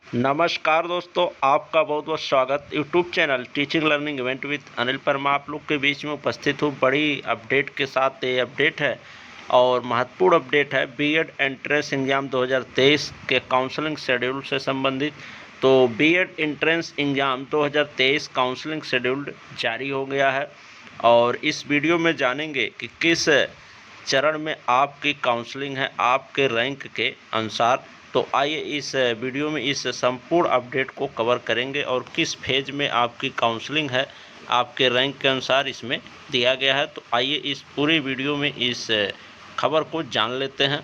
नमस्कार दोस्तों, आपका बहुत बहुत स्वागत YouTube channel teaching learning event with Anil Parmar आप लोग के बीच में उपस्थित हूँ। बड़ी अपडेट के साथ ये अपडेट है और महत्वपूर्ण अपडेट है बीएड एंट्रेंस एग्ज़ाम 2023 के काउंसलिंग शेड्यूल से संबंधित। तो BEd entrance exam 2023 counselling schedule जारी हो गया है और इस वीडियो में जानेंगे कि किस चरण में आपकी काउंसलिंग है आपके रैंक के अनुसार। तो आइए इस वीडियो में इस संपूर्ण अपडेट को कवर करेंगे और किस फेज में आपकी काउंसलिंग है आपके रैंक के अनुसार इसमें दिया गया है। तो आइए इस पूरी वीडियो में इस खबर को जान लेते हैं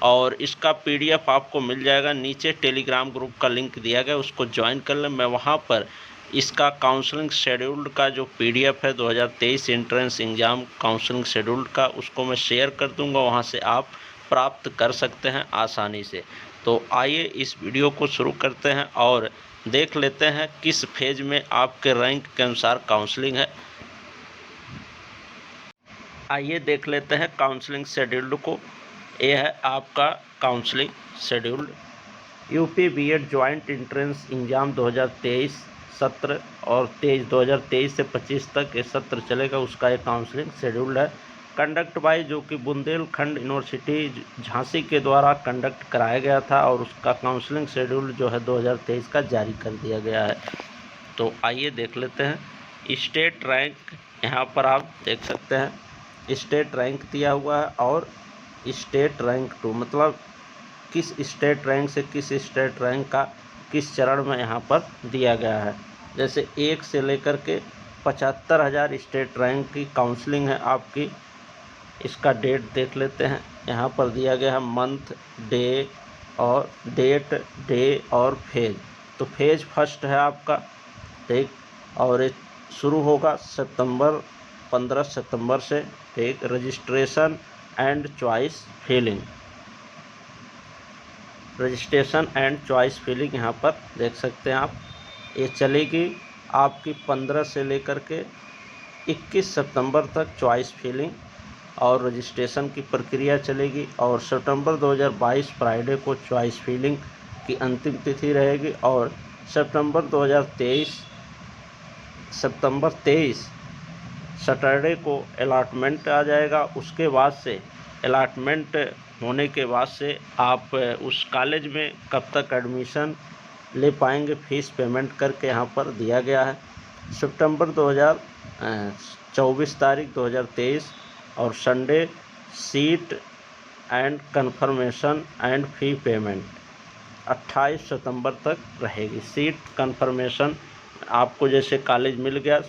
और इसका पीडीएफ आपको मिल जाएगा। नीचे टेलीग्राम ग्रुप का लिंक दिया गया, उसको ज्वाइन कर लें। मैं वहाँ पर इसका काउंसलिंग शेड्यूल का जो पीडीएफ है 2023 एंट्रेंस एग्ज़ाम काउंसलिंग शेड्यूल का, उसको मैं शेयर कर दूंगा, वहाँ से आप प्राप्त कर सकते हैं आसानी से। तो आइए इस वीडियो को शुरू करते हैं और देख लेते हैं किस फेज में आपके रैंक के अनुसार काउंसलिंग है। आइए देख लेते हैं काउंसलिंग शेड्यूल को। यह है आपका counselling schedule. UP BEd joint entrance exam 2023 सत्र और 2023 से 25 तक ये सत्र चलेगा, उसका एक काउंसलिंग शेड्यूल है। कंडक्ट बाय जो कि बुंदेलखंड यूनिवर्सिटी झांसी के द्वारा कंडक्ट कराया गया था और उसका काउंसलिंग शेड्यूल जो है 2023 का जारी कर दिया गया है। तो आइए देख लेते हैं। स्टेट रैंक यहाँ पर आप देख सकते हैं, स्टेट रैंक दिया हुआ है और स्टेट रैंक 2 मतलब किस स्टेट रैंक से किस स्टेट रैंक का किस चरण में यहाँ पर दिया गया है। जैसे 1 से लेकर के 75,000 स्टेट रैंक की काउंसलिंग है आपकी। इसका डेट देख लेते हैं, यहाँ पर दिया गया है मंथ, डे और डेट, डे और फेज। तो फेज फर्स्ट है आपका, ठीक, और ये शुरू होगा 15 सितंबर से, ठीक। Registration and choice filling, registration and choice filling यहाँ पर देख सकते हैं आप। ये चलेगी आपकी 15 से लेकर के 21 सितंबर तक चॉइस फिलिंग और रजिस्ट्रेशन की प्रक्रिया चलेगी और सितंबर 2022 फ्राइडे को चॉइस फिलिंग की अंतिम तिथि रहेगी और सितंबर 23 सैटरडे को अलॉटमेंट आ जाएगा। उसके बाद से अलॉटमेंट होने के बाद से आप उस कॉलेज में कब तक एडमिशन ले पाएंगे फीस पेमेंट करके यहाँ पर दिया गया है। सितंबर 24 तारीख 2023 और Sunday seat and confirmation and fee payment 28 सितंबर तक रहेगी। सीट कंफर्मेशन आपको जैसे कॉलेज मिल गया,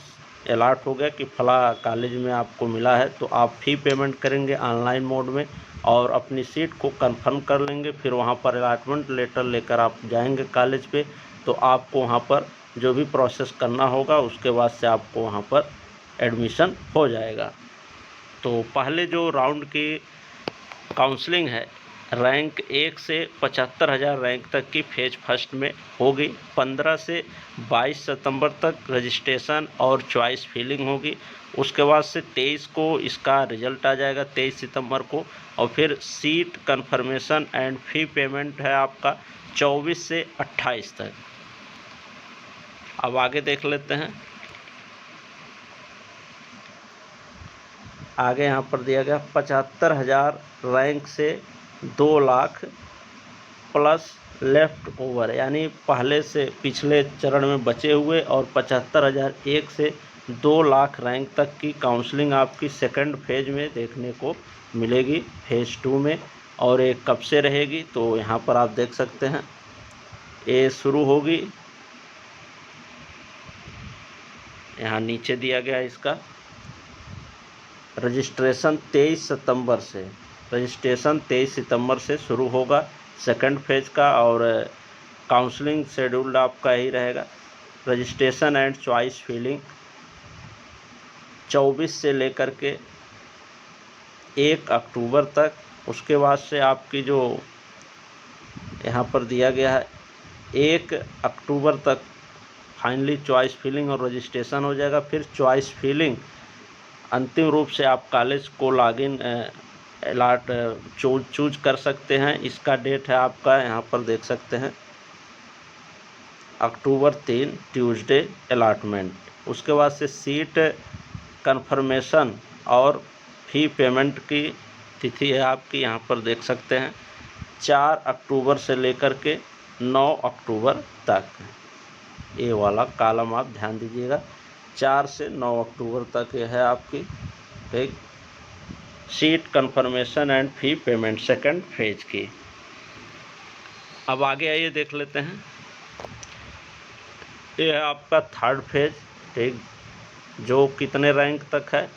अलॉट हो गया कि फला कॉलेज में आपको मिला है, तो आप फ़ी पेमेंट करेंगे ऑनलाइन मोड में और अपनी सीट को कंफर्म कर लेंगे। फिर वहाँ पर अलॉटमेंट लेटर लेकर आप जाएंगे कॉलेज पे, तो आपको वहाँ पर जो भी प्रोसेस करना होगा उसके बाद से आपको वहाँ पर एडमिशन हो जाएगा। तो पहले जो राउंड की काउंसलिंग है रैंक 1 से 75,000 रैंक तक की फेज फर्स्ट में होगी। 15 से 22 सितंबर तक रजिस्ट्रेशन और चॉइस फिलिंग होगी। उसके बाद से 23 को इसका रिजल्ट आ जाएगा, 23 सितंबर को, और फिर seat confirmation and fee payment है आपका 24 से 28 तक। अब आगे देख लेते हैं। आगे यहाँ पर दिया गया 75,000 रैंक से 2 लाख प्लस लेफ्ट ओवर, यानी पहले से पिछले चरण में बचे हुए, और 75,000 1 से 2 लाख रैंक तक की काउंसलिंग आपकी सेकंड फेज में देखने को मिलेगी, फेज 2 में। और ये कब से रहेगी तो यहाँ पर आप देख सकते हैं, ये शुरू होगी, यहाँ नीचे दिया गया इसका रजिस्ट्रेशन 23 सितंबर से, रजिस्ट्रेशन 23 सितंबर से शुरू होगा सेकंड फेज का और काउंसलिंग शेड्यूल आपका यही रहेगा। रजिस्ट्रेशन एंड चॉइस फिलिंग 24 से लेकर के 1 अक्टूबर तक। उसके बाद से आपकी जो यहाँ पर दिया गया है 1 अक्टूबर तक फाइनली चॉइस फिलिंग और रजिस्ट्रेशन हो जाएगा। फिर चॉइस फिलिंग अंतिम रूप से आप कॉलेज को लॉगिन चूज कर सकते हैं। इसका डेट है आपका, यहाँ पर देख सकते हैं अक्टूबर 3 ट्यूसडे अलॉटमेंट। उसके बाद से सीट कन्फर्मेशन और फी पेमेंट की तिथि है आपकी, यहाँ पर देख सकते हैं 4 अक्टूबर से लेकर के 9 अक्टूबर तक। ये वाला कॉलम आप ध्यान दीजिएगा, 4 से 9 अक्टूबर तक ये है आपकी, ठीक, seat confirmation and fee payment second phase की। अब आगे आइए देख लेते हैं, ये है आपका थर्ड फेज, ठीक, जो कितने रैंक तक है,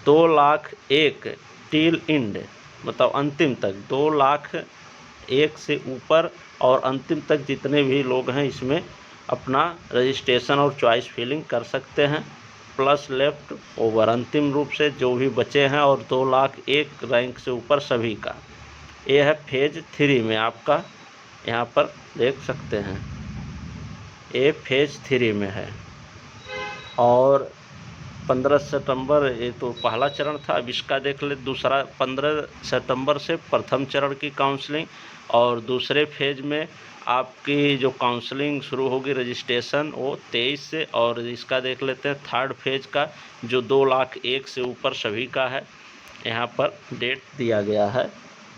2,01,000 टिल इंड, मतलब अंतिम तक 2,01,000 से ऊपर और अंतिम तक जितने भी लोग हैं इसमें अपना रजिस्ट्रेशन और चॉइस फिलिंग कर सकते हैं, प्लस लेफ्ट ओवर अंतिम रूप से जो भी बचे हैं, और 2,01,000 रैंक से ऊपर सभी का। ये है फेज 3 में आपका, यहाँ पर देख सकते हैं ये फेज 3 में है। और 15 सितंबर ये तो पहला चरण था, अब इसका देख ले दूसरा। 15 सितंबर से प्रथम चरण की काउंसलिंग, और दूसरे फेज में आपकी जो काउंसलिंग शुरू होगी रजिस्ट्रेशन वो 23 से, और इसका देख लेते हैं थर्ड फेज का जो 2,01,000 से ऊपर सभी का है। यहाँ पर डेट दिया गया है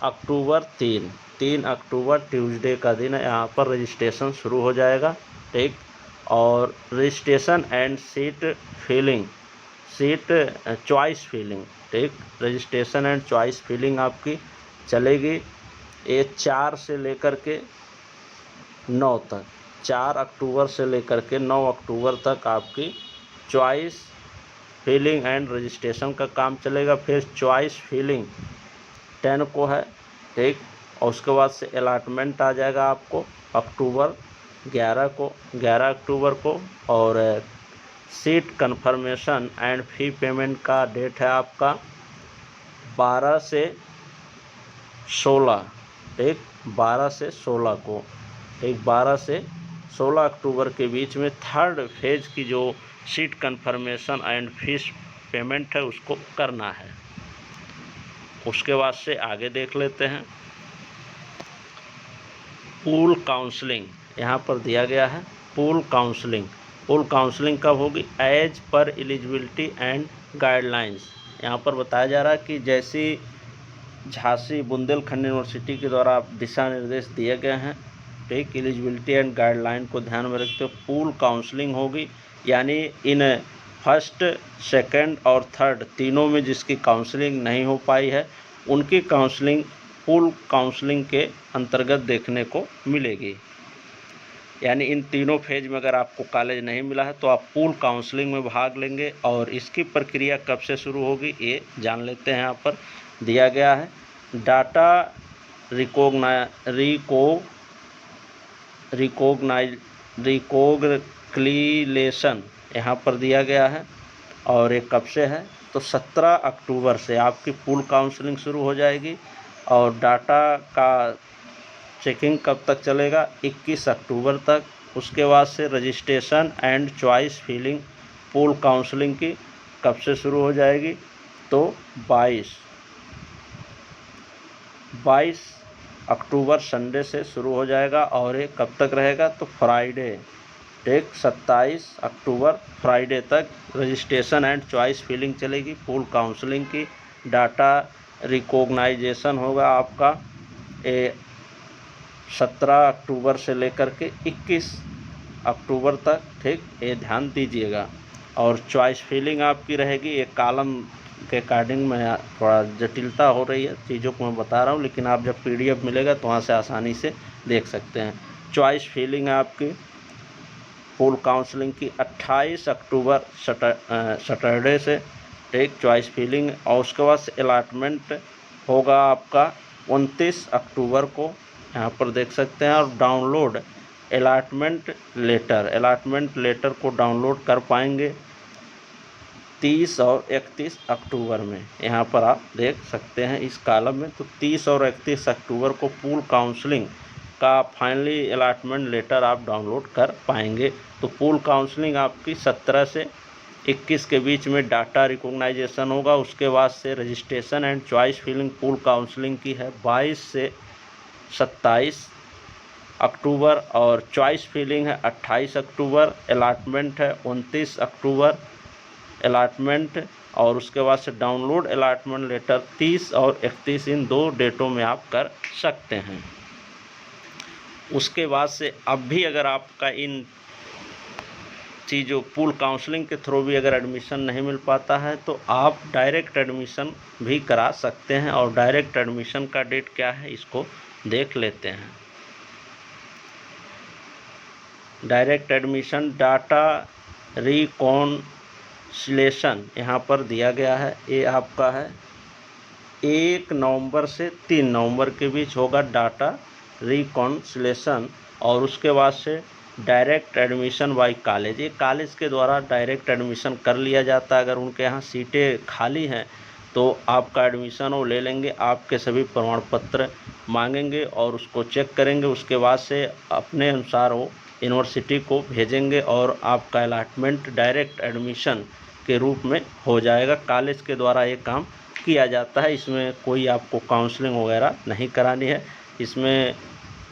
अक्टूबर 3 अक्टूबर ट्यूसडे का दिन यहाँ पर रजिस्ट्रेशन शुरू हो जाएगा, ठीक। और registration and seat filling, seat choice filling, ठीक, रजिस्ट्रेशन एंड चॉइस फिलिंग आपकी चलेगी ये 4 से लेकर के 9 तक, 4 अक्टूबर से लेकर के 9 अक्टूबर तक आपकी चॉइस फिलिंग एंड रजिस्ट्रेशन का काम चलेगा। फिर चॉइस फिलिंग 10 को है, ठीक, और उसके बाद से अलॉटमेंट आ जाएगा आपको अक्टूबर 11 अक्टूबर को। और seat confirmation and fee payment का डेट है आपका 12 से 16, ठीक, 12 से 16 को, ठीक, 12 से 16 अक्टूबर के बीच में थर्ड फेज की जो seat confirmation and fees payment है उसको करना है। उसके बाद से आगे देख लेते हैं पूल काउंसलिंग, यहाँ पर दिया गया है पूल काउंसलिंग। पूल काउंसलिंग कब होगी? As per eligibility and guidelines. यहाँ पर बताया जा रहा है कि जैसी झांसी बुंदेलखंड यूनिवर्सिटी के द्वारा दिशा निर्देश दिए गए हैं, ठीक, एलिजिबिलिटी एंड गाइडलाइन को ध्यान में रखते हुए पूल काउंसलिंग होगी। यानी इन फर्स्ट, सेकंड और थर्ड तीनों में जिसकी काउंसलिंग नहीं हो पाई है उनकी काउंसलिंग पूल काउंसलिंग के अंतर्गत देखने को मिलेगी। यानी इन तीनों फेज में अगर आपको कॉलेज नहीं मिला है तो आप पूल काउंसलिंग में भाग लेंगे। और इसकी प्रक्रिया कब से शुरू होगी ये जान लेते हैं। यहाँ पर दिया गया है डाटा रिकॉग्निलेशन, यहाँ पर दिया गया है। और ये कब से है? तो 17 अक्टूबर से आपकी पूल काउंसलिंग शुरू हो जाएगी। और डाटा का चेकिंग कब तक चलेगा? 21 अक्टूबर तक। उसके बाद से registration and choice filling pool counselling की कब से शुरू हो जाएगी? तो 22 अक्टूबर संडे से शुरू हो जाएगा। और ये कब तक रहेगा? तो फ्राइडे, ठीक, 27 अक्टूबर फ्राइडे तक रजिस्ट्रेशन एंड चॉइस फिलिंग चलेगी पूल काउंसलिंग की। डाटा रिकॉग्नाइजेशन होगा आपका 17 अक्टूबर से लेकर के 21 अक्टूबर तक, ठीक, ये ध्यान दीजिएगा। और चॉइस फिलिंग आपकी रहेगी, एक कॉलम के अकॉर्डिंग में थोड़ा जटिलता हो रही है, चीज़ों को मैं बता रहा हूँ, लेकिन आप जब PDF मिलेगा तो वहाँ से आसानी से देख सकते हैं। चॉइस फिलिंग है आपकी पूल काउंसलिंग की 28 अक्टूबर सैटरडे से, ठीक, चॉइस फिलिंग। और उसके बाद से अलॉटमेंट होगा आपका 29 अक्टूबर को, यहाँ पर देख सकते हैं। और डाउनलोड अलॉटमेंट लेटर को डाउनलोड कर पाएंगे 30 और 31 अक्टूबर में, यहाँ पर आप देख सकते हैं इस कॉलम में। तो 30 और 31 अक्टूबर को पूल काउंसलिंग का फाइनली अलॉटमेंट लेटर आप डाउनलोड कर पाएंगे। तो पूल काउंसलिंग आपकी 17 से 21 के बीच में डाटा रिकॉग्नाइजेशन होगा। उसके बाद से registration and choice filling pool counselling की है 22 से 27 अक्टूबर और चॉइस फिलिंग है 28 अक्टूबर, अलॉटमेंट है 29 अक्टूबर अलॉटमेंट, और उसके बाद से डाउनलोड अलॉटमेंट लेटर 30 और 31 इन 2 डेटों में आप कर सकते हैं। उसके बाद से अब भी अगर आपका इन चीज़ों पूल काउंसलिंग के थ्रू भी अगर एडमिशन नहीं मिल पाता है तो आप डायरेक्ट एडमिशन भी करा सकते हैं। और डायरेक्ट एडमिशन का डेट क्या है इसको देख लेते हैं। डायरेक्ट एडमिशन डाटा रिकॉन्सिलेशन यहाँ पर दिया गया है। ये आपका है 1 नवंबर से 3 नवंबर के बीच होगा डाटा रिकॉन्सिलेशन। और उसके बाद से डायरेक्ट एडमिशन बाय कॉलेज, ये कॉलेज के द्वारा डायरेक्ट एडमिशन कर लिया जाता है। अगर उनके यहाँ सीटें खाली हैं तो आपका एडमिशन वो ले लेंगे, आपके सभी प्रमाण पत्र मांगेंगे और उसको चेक करेंगे। उसके बाद से अपने अनुसार वो यूनिवर्सिटी को भेजेंगे और आपका अलॉटमेंट डायरेक्ट एडमिशन के रूप में हो जाएगा। कॉलेज के द्वारा ये काम किया जाता है। इसमें कोई आपको काउंसलिंग वगैरह नहीं करानी है। इसमें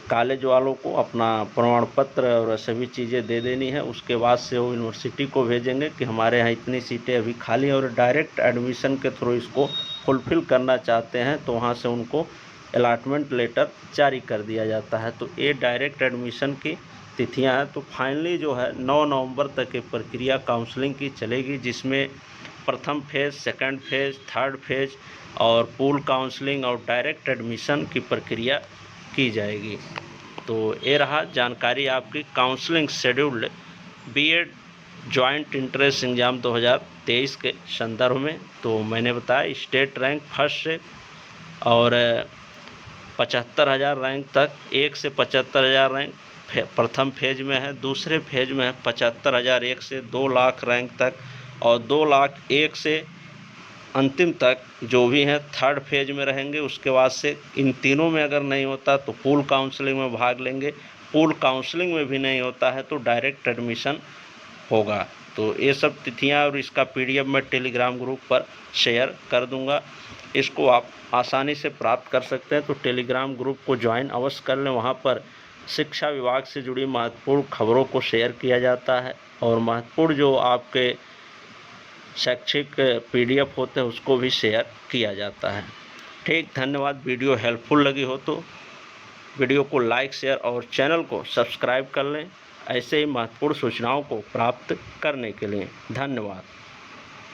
कॉलेज वालों को अपना प्रमाण पत्र और सभी चीज़ें दे देनी है। उसके बाद से वो यूनिवर्सिटी को भेजेंगे कि हमारे यहाँ इतनी सीटें अभी खाली हैं और डायरेक्ट एडमिशन के थ्रू इसको फुलफ़िल करना चाहते हैं तो वहाँ से उनको अलॉटमेंट लेटर जारी कर दिया जाता है। तो ये डायरेक्ट एडमिशन की तिथियां हैं। तो फाइनली जो है 9 नवंबर तक ये प्रक्रिया काउंसलिंग की चलेगी, जिसमें प्रथम phase, second phase, third phase और पूल काउंसलिंग और डायरेक्ट एडमिशन की प्रक्रिया की जाएगी। तो ये रहा जानकारी आपकी counselling scheduled BEd joint entrance exam 2023 के संदर्भ में। तो मैंने बताया स्टेट रैंक फर्स्ट से और 75,000 रैंक तक, 1 से 75,000 रैंक प्रथम फेज में है। दूसरे फेज में है 75,000 1 से 2 लाख रैंक तक, और 2 लाख 1 से अंतिम तक जो भी हैं थर्ड फेज में रहेंगे। उसके बाद से इन तीनों में अगर नहीं होता तो पूल काउंसलिंग में भाग लेंगे। पूल काउंसलिंग में भी नहीं होता है तो डायरेक्ट एडमिशन होगा। तो ये सब तिथियां और इसका PDF मैं टेलीग्राम ग्रुप पर शेयर कर दूंगा। इसको आप आसानी से प्राप्त कर सकते हैं। तो टेलीग्राम ग्रुप को ज्वाइन अवश्य कर लें। वहाँ पर शिक्षा विभाग से जुड़ी महत्वपूर्ण खबरों को शेयर किया जाता है और महत्वपूर्ण जो आपके शैक्षिक PDF होते हैं उसको भी शेयर किया जाता है। ठीक, धन्यवाद। वीडियो हेल्पफुल लगी हो तो वीडियो को लाइक, शेयर और चैनल को सब्सक्राइब कर लें ऐसे ही महत्वपूर्ण सूचनाओं को प्राप्त करने के लिए। धन्यवाद।